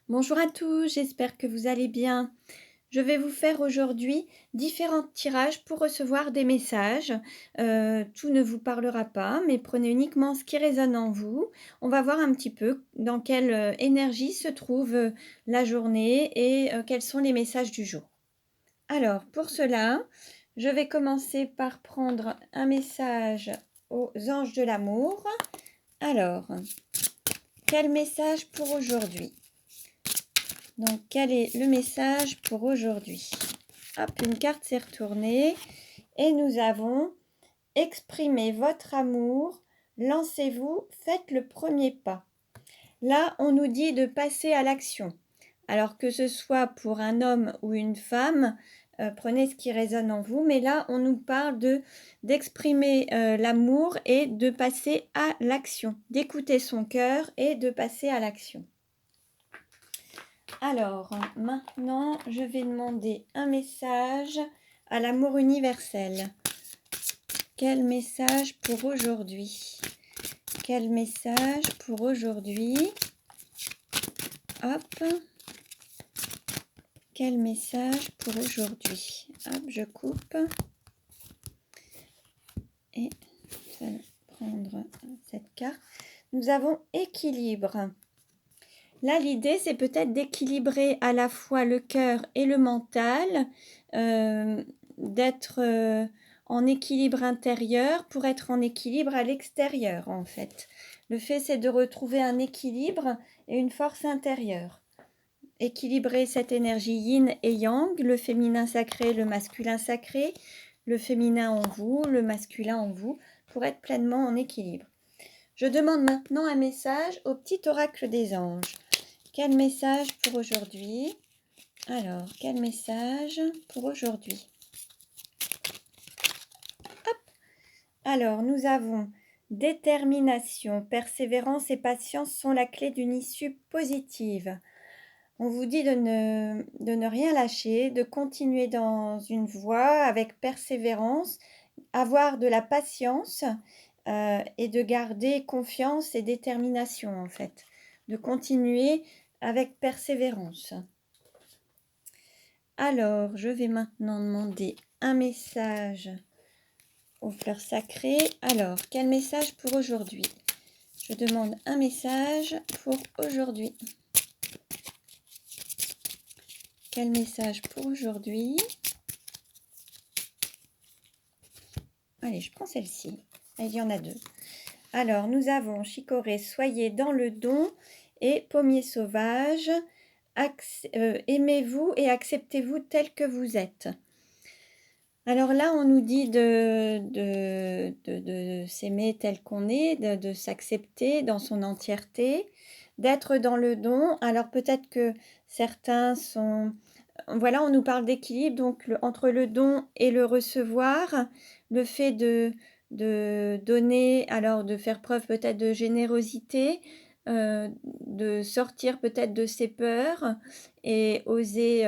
Bonjour à tous, j'espère que vous allez bien. Je vais vous faire aujourd'hui différents tirages pour recevoir des messages. Tout ne vous parlera pas, mais prenez uniquement ce qui résonne en vous. On va voir un petit peu dans quelle énergie se trouve la journée et quels sont les messages du jour. Alors, pour cela, je vais commencer par prendre un message aux anges de l'amour. Alors, quel message pour aujourd'hui? Donc, quel est le message pour aujourd'hui? Hop, une carte s'est retournée et nous avons exprimez votre amour, lancez-vous, faites le premier pas. Là, on nous dit de passer à l'action. Alors que ce soit pour un homme ou une femme, prenez ce qui résonne en vous, mais là, on nous parle d'exprimer l'amour et de passer à l'action, d'écouter son cœur et de passer à l'action. Alors, maintenant, je vais demander un message à l'amour universel. Quel message pour aujourd'hui? Quel message pour aujourd'hui? Hop. Quel message pour aujourd'hui? Hop, je coupe. Et je vais prendre cette carte. Nous avons équilibre. Là, l'idée, c'est peut-être d'équilibrer à la fois le cœur et le mental, d'être en équilibre intérieur pour être en équilibre à l'extérieur, en fait. Le fait, c'est de retrouver un équilibre et une force intérieure. Équilibrer cette énergie yin et yang, le féminin sacré, le masculin sacré, le féminin en vous, le masculin en vous, pour être pleinement en équilibre. Je demande maintenant un message au petit oracle des anges. Quel message pour aujourd'hui? Alors, quel message pour aujourd'hui? Hop! Alors, nous avons détermination, persévérance et patience sont la clé d'une issue positive. On vous dit de ne rien lâcher, de continuer dans une voie avec persévérance, avoir de la patience et de garder confiance et détermination en fait. De continuer avec persévérance. Alors, je vais maintenant demander un message aux fleurs sacrées. Alors, quel message pour aujourd'hui? Je demande un message pour aujourd'hui. Quel message pour aujourd'hui? Allez, je prends celle-ci. Il y en a deux. Alors, nous avons chicorée, soyez dans le don et pommier sauvage. Aimez-vous et acceptez-vous tel que vous êtes. Alors là, on nous dit de s'aimer tel qu'on est, de s'accepter dans son entièreté, d'être dans le don. Alors peut-être que certains sont... Voilà, on nous parle d'équilibre, donc entre le don et le recevoir, le fait de donner, alors de faire preuve peut-être de générosité, de sortir peut-être de ses peurs et oser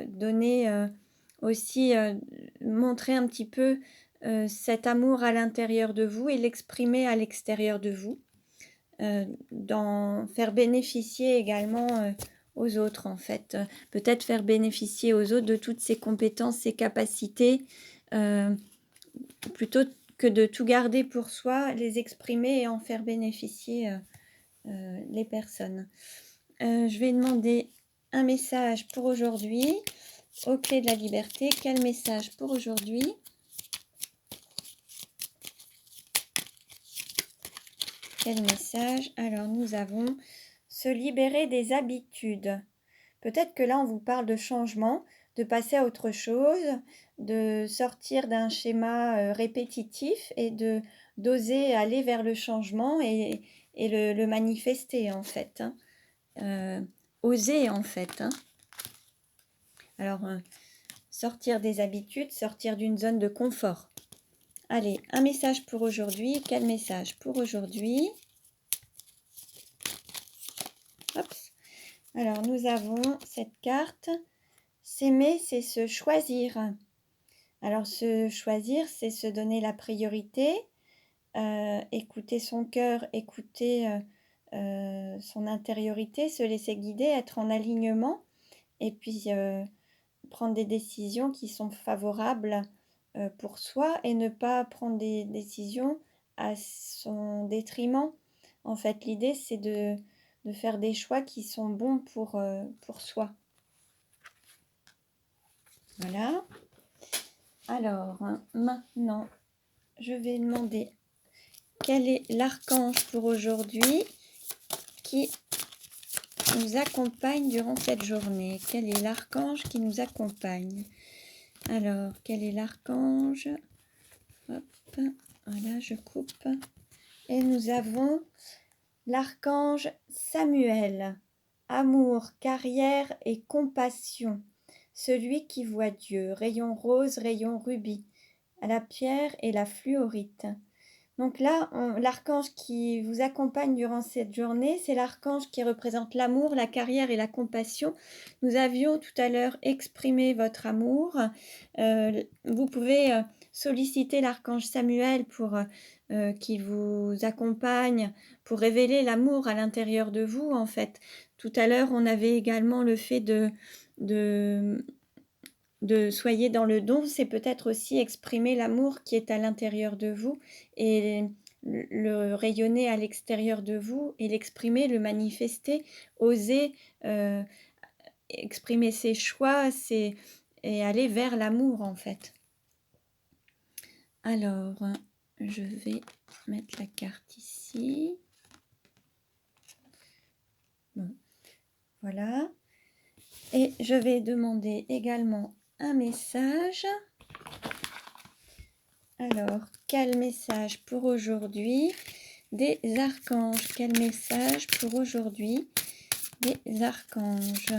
donner aussi, montrer un petit peu cet amour à l'intérieur de vous et l'exprimer à l'extérieur de vous, d'en faire bénéficier également aux autres en fait. Peut-être faire bénéficier aux autres de toutes ces compétences, ces capacités, plutôt que de tout garder pour soi, les exprimer et en faire bénéficier les personnes. Je vais demander un message pour aujourd'hui, aux clés de la liberté. Quel message pour aujourd'hui? Quel message? Alors, nous avons se libérer des habitudes. Peut-être que là, on vous parle de changement, de passer à autre chose, de sortir d'un schéma répétitif et d'oser aller vers le changement et le manifester, en fait. Oser, en fait. Alors, sortir des habitudes, sortir d'une zone de confort. Allez, un message pour aujourd'hui. Quel message pour aujourd'hui? Hop. Alors, nous avons cette carte. S'aimer, c'est se choisir. Alors, se choisir, c'est se donner la priorité, écouter son cœur, écouter son intériorité, se laisser guider, être en alignement et puis prendre des décisions qui sont favorables pour soi et ne pas prendre des décisions à son détriment. En fait, l'idée, c'est de faire des choix qui sont bons pour soi. Voilà. Alors, maintenant, je vais demander quel est l'archange pour aujourd'hui qui nous accompagne durant cette journée. Quel est l'archange qui nous accompagne? Alors, quel est l'archange? Hop, voilà, je coupe. Et nous avons l'archange Samuel. Amour, carrière et compassion. Celui qui voit Dieu. Rayon rose, rayon rubis. À la pierre et la fluorite. Donc là, l'archange qui vous accompagne durant cette journée, c'est l'archange qui représente l'amour, la carrière et la compassion. Nous avions tout à l'heure exprimé votre amour. Vous pouvez solliciter l'archange Samuel pour qu'il vous accompagne, pour révéler l'amour à l'intérieur de vous, en fait. Tout à l'heure, on avait également le fait de soyez dans le don, c'est peut-être aussi exprimer l'amour qui est à l'intérieur de vous et le rayonner à l'extérieur de vous et l'exprimer, le manifester, oser exprimer ses choix et aller vers l'amour en fait. Alors, je vais mettre la carte ici. Bon, voilà. Et je vais demander également un message. Alors, quel message pour aujourd'hui des archanges? Quel message pour aujourd'hui des archanges?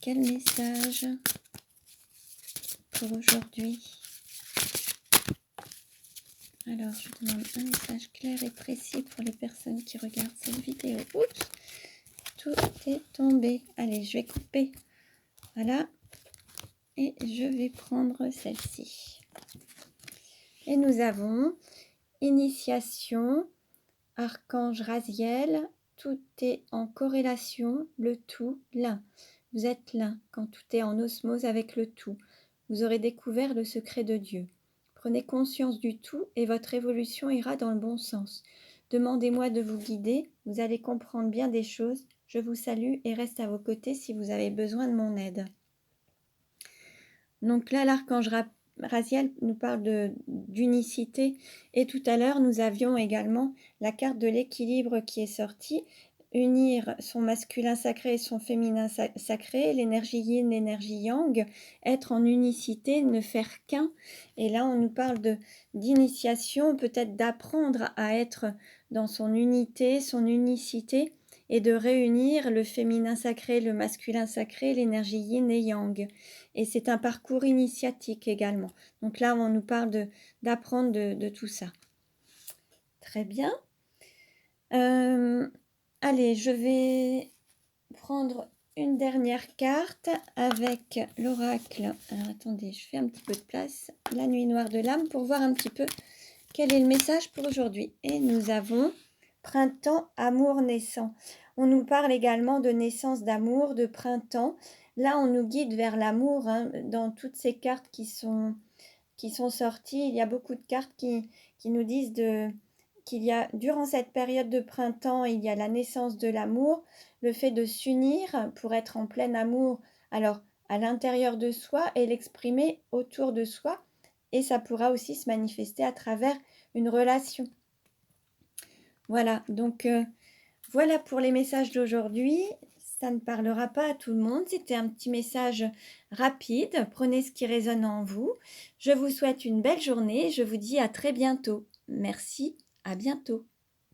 Quel message pour aujourd'hui? Alors, je demande un message clair et précis pour les personnes qui regardent cette vidéo. Oups, tout est tombé. Allez, je vais couper. Voilà. Et je vais prendre celle-ci. Et nous avons initiation, archange Raziel, tout est en corrélation, le tout, l'un. Vous êtes l'un quand tout est en osmose avec le tout. Vous aurez découvert le secret de Dieu. Prenez conscience du tout et votre évolution ira dans le bon sens. Demandez-moi de vous guider, vous allez comprendre bien des choses. Je vous salue et reste à vos côtés si vous avez besoin de mon aide. Donc là, l'archange Raziel nous parle d'unicité et tout à l'heure, nous avions également la carte de l'équilibre qui est sortie. Unir son masculin sacré et son féminin sacré, l'énergie yin, l'énergie yang, être en unicité, ne faire qu'un. Et là, on nous parle d'initiation, peut-être d'apprendre à être dans son unité, son unicité, et de réunir le féminin sacré, le masculin sacré, l'énergie yin et yang. Et c'est un parcours initiatique également. Donc là, on nous parle d'apprendre de tout ça. Très bien. Allez, je vais prendre une dernière carte avec l'oracle. Alors attendez, je fais un petit peu de place. La nuit noire de l'âme pour voir un petit peu quel est le message pour aujourd'hui. Et nous avons printemps, amour naissant. On nous parle également de naissance d'amour, de printemps. Là, on nous guide vers l'amour. Hein, dans toutes ces cartes qui sont sorties, il y a beaucoup de cartes qui nous disent qu'il y a, durant cette période de printemps, il y a la naissance de l'amour, le fait de s'unir pour être en plein amour, alors à l'intérieur de soi et l'exprimer autour de soi. Et ça pourra aussi se manifester à travers une relation. Voilà, donc voilà pour les messages d'aujourd'hui. Ça ne parlera pas à tout le monde. C'était un petit message rapide. Prenez ce qui résonne en vous. Je vous souhaite une belle journée. Je vous dis à très bientôt. Merci, à bientôt.